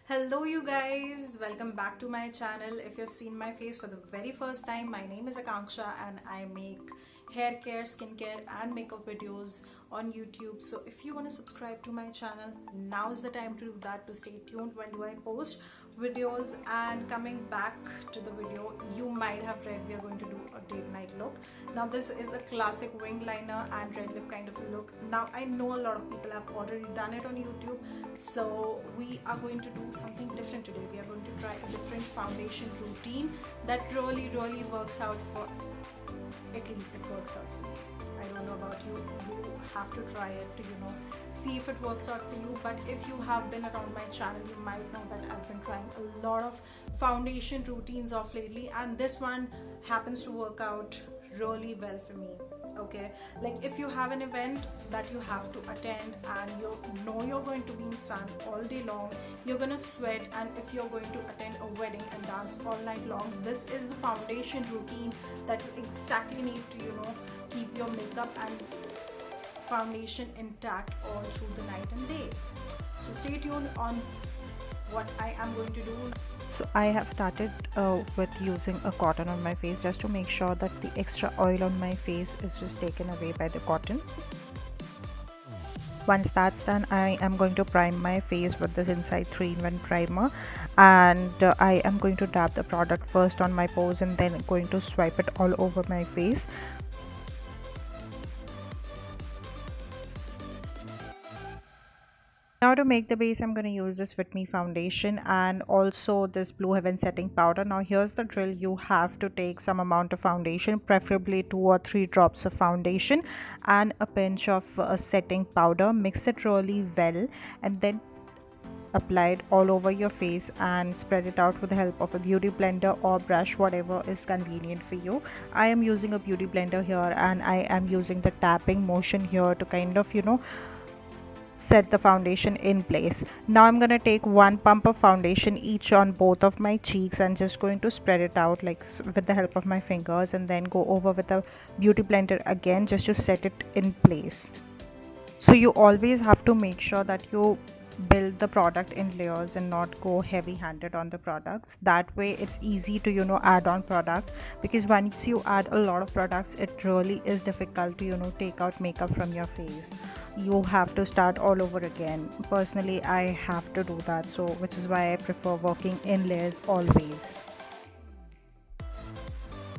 Hello you guys, welcome back to my channel. If you've seen my face for the very first time, my name is Akanksha and I make hair care, skincare and makeup videos on YouTube. So if you want to subscribe to my channel, now is the time to do that, to stay tuned when do I post videos. And coming back to the video, you might have read we are going to do a date night look. Now this is a classic wing liner and red lip kind of a look. Now I know a lot of people have already done it on YouTube, so we are going to do something different today. We are going to try a different foundation routine that really works out for, at least it works out for me. I don't know about you, you have to try it to see if it works out for you. But if you have been around my channel, you might know that I've been trying a lot of foundation routines of lately, and this one happens to work out really well for me. Okay, like if you have an event that you have to attend and you know you're going to be in sun all day long, you're gonna sweat, and if you're going to attend a wedding and dance all night long, this is the foundation routine that you exactly need to keep your makeup and foundation intact all through the night and day. So stay tuned on what I am going to do. So I have started with using a cotton on my face just to make sure that the extra oil on my face is just taken away by the cotton. Once that's done, I am going to prime my face with this Inside 3-in-1 primer, and I am going to dab the product first on my pores and then going to swipe it all over my face. Now to make the base, I'm going to use this Fit Me foundation and also this Blue Heaven setting powder. Now here's the drill. You have to take some amount of foundation, preferably 2 or 3 drops of foundation and a pinch of setting powder. Mix it really well and then apply it all over your face and spread it out with the help of a beauty blender or brush, whatever is convenient for you. I am using a beauty blender here and I am using the tapping motion here to kind of set the foundation in place. Now I'm going to take 1 pump of foundation each on both of my cheeks and just going to spread it out like with the help of my fingers, and then go over with a beauty blender again just to set it in place. So you always have to make sure that you build the product in layers and not go heavy handed on the products. That way it's easy to add on products, because once you add a lot of products, it really is difficult to take out makeup from your face. You have to start all over again. Personally, I have to do that, so which is why I prefer working in layers always.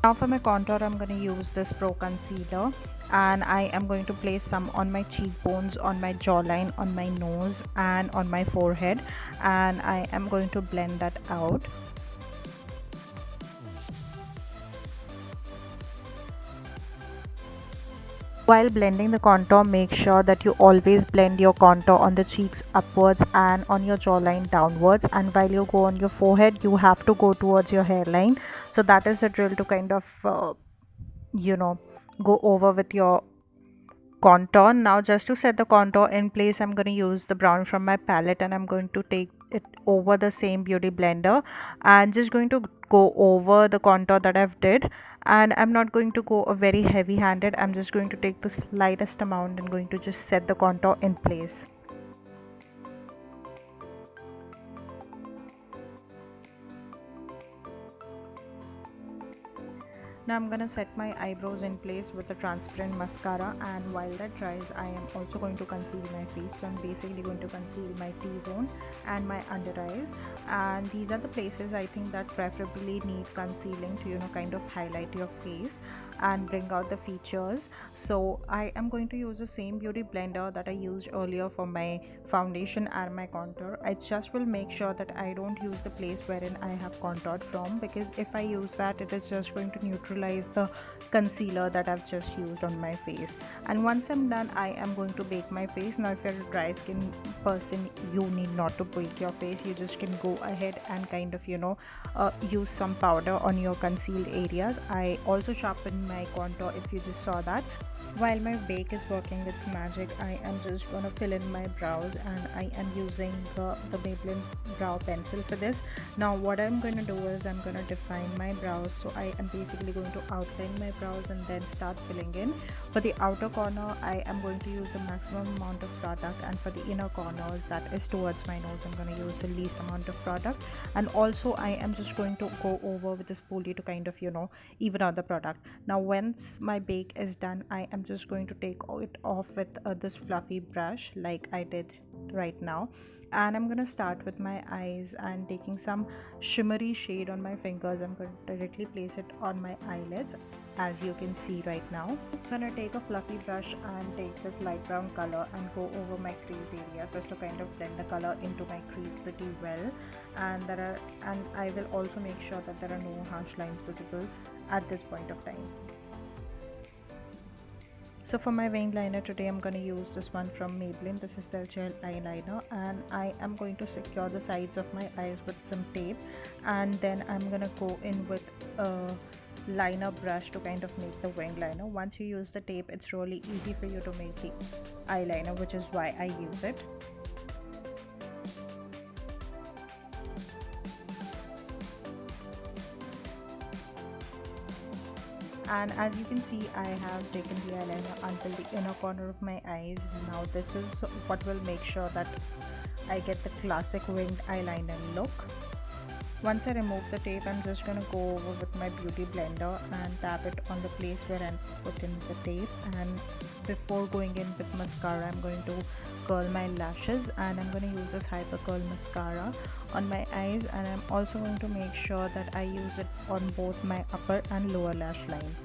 Now for my contour, I'm going to use this Pro Concealer, and I am going to place some on my cheekbones, on my jawline, on my nose and on my forehead, and I am going to blend that out. While blending the contour, make sure that you always blend your contour on the cheeks upwards and on your jawline downwards, and while you go on your forehead, you have to go towards your hairline. So that is the drill to kind of go over with your contour. Now just to set the contour in place, I'm going to use the brown from my palette and I'm going to take it over the same beauty blender and just going to go over the contour that I've did, and I'm not going to go a very heavy handed. I'm just going to take the slightest amount and going to just set the contour in place. Now I'm gonna set my eyebrows in place with a transparent mascara, and while that dries, I am also going to conceal my face. So I'm basically going to conceal my T-zone and my under eyes, and these are the places I think that preferably need concealing to kind of highlight your face and bring out the features. So I am going to use the same beauty blender that I used earlier for my foundation and my contour. I just will make sure that I don't use the place wherein I have contoured from, because if I use that, it is just going to neutralize the concealer that I've just used on my face. And once I'm done, I am going to bake my face. Now if you're a dry skin person, you need not to bake your face. You just can go ahead and kind of use some powder on your concealed areas. I also sharpened my contour, if you just saw that. While my bake is working its magic, I am just gonna fill in my brows, and I am using the Maybelline brow pencil for this. Now what I'm gonna do is I'm gonna define my brows. So I am basically going going to outline my brows and then start filling in. For the outer corner, I am going to use the maximum amount of product, and for the inner corners, that is towards my nose, I'm going to use the least amount of product. And also I am just going to go over with this spoolie to kind of even out the product. Now once my bake is done, I am just going to take it off with this fluffy brush like I did right now, and I'm gonna start with my eyes and taking some shimmery shade on my fingers. I'm going to directly place it on my eyelids as you can see right now. I'm gonna take a fluffy brush and take this light brown color and go over my crease area just to kind of blend the color into my crease pretty well. And I will also make sure that there are no harsh lines visible at this point of time. So for my wing liner today, I'm going to use this one from Maybelline. This is their gel eyeliner, and I am going to secure the sides of my eyes with some tape, and then I'm going to go in with a liner brush to kind of make the wing liner. Once you use the tape, it's really easy for you to make the eyeliner, which is why I use it. And as you can see, I have taken the eyeliner until the inner corner of my eyes. Now this is what will make sure that I get the classic winged eyeliner look. Once I remove the tape, I'm just going to go over with my beauty blender and tap it on the place where I put in the tape. And before going in with mascara, I'm going to curl my lashes, and I'm going to use this hyper curl mascara on my eyes, and I'm also going to make sure that I use it on both my upper and lower lash line.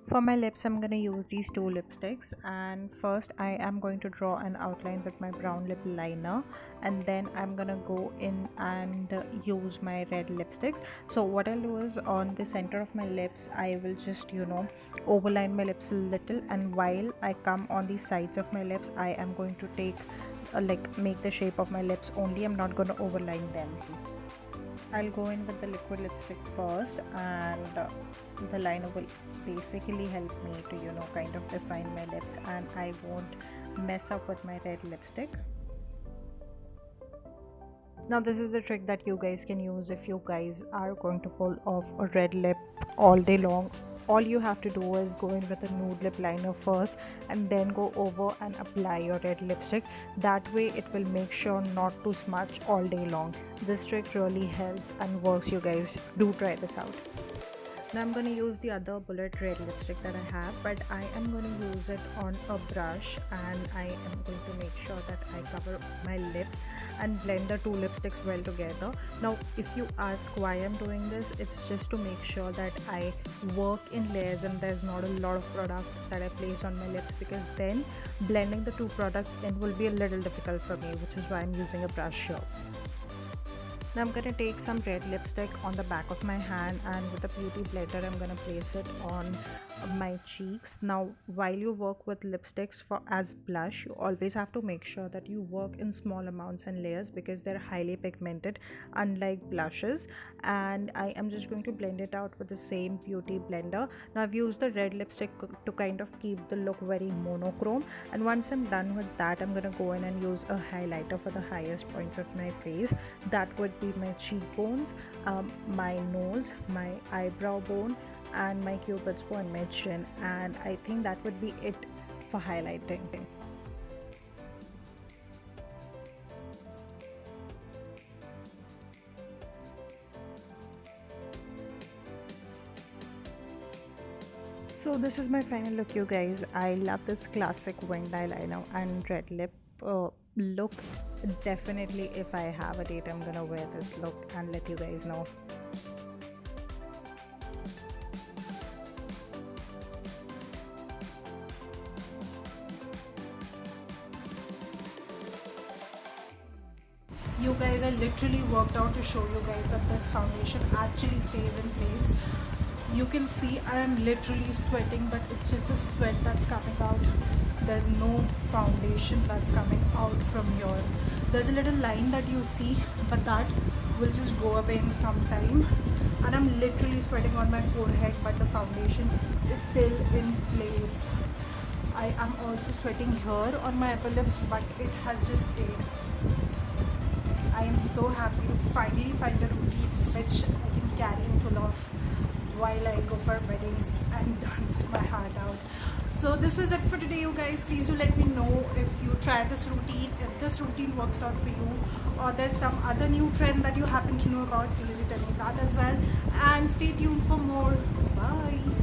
For my lips, I'm going to use these two lipsticks, and first I am going to draw an outline with my brown lip liner, and then I'm going to go in and use my red lipsticks. So what I'll do is on the center of my lips, I will just overline my lips a little, and while I come on the sides of my lips, I am going to take make the shape of my lips only. I'm not going to overline them. I'll go in with the liquid lipstick first, and the liner will basically help me to kind of define my lips, and I won't mess up with my red lipstick. Now this is the trick that you guys can use if you guys are going to pull off a red lip all day long. All you have to do is go in with a nude lip liner first and then go over and apply your red lipstick. That way it will make sure not to smudge all day long. This trick really helps and works, you guys. Do try this out. Now I'm going to use the other bullet red lipstick that I have, but I am going to use it on a brush, and I am going to make sure that I cover my lips and blend the two lipsticks well together. Now if you ask why I'm doing this, it's just to make sure that I work in layers and there's not a lot of product that I place on my lips, because then blending the two products in will be a little difficult for me, which is why I'm using a brush here. Now I'm going to take some red lipstick on the back of my hand, and with a beauty blender I'm going to place it on my cheeks. Now while you work with lipsticks as blush, you always have to make sure that you work in small amounts and layers, because they're highly pigmented unlike blushes. And I am just going to blend it out with the same beauty blender. Now I've used the red lipstick to kind of keep the look very monochrome, and once I'm done with that, I'm going to go in and use a highlighter for the highest points of my face. That would be my cheekbones, my nose, my eyebrow bone, and my cupid's bow and my chin, and I think that would be it for highlighting. So this is my final look, you guys. I love this classic winged eyeliner and red lip look. Definitely if I have a date, I'm gonna wear this look and let you guys know. You guys, I literally worked out to show you guys that this foundation actually stays in place. You can see I am literally sweating, but it's just the sweat that's coming out. There's no foundation that's coming out from here. There's a little line that you see, but that will just go away in some time. And I'm literally sweating on my forehead, but the foundation is still in place. I am also sweating here on my upper lips, but it has just stayed. I am so happy to finally find a routine which I can carry and pull off while I go for weddings and dance my heart out. So this was it for today, you guys. Please do let me know if you try this routine, if this routine works out for you, or there's some other new trend that you happen to know about. Please do tell me that as well. And stay tuned for more. Bye.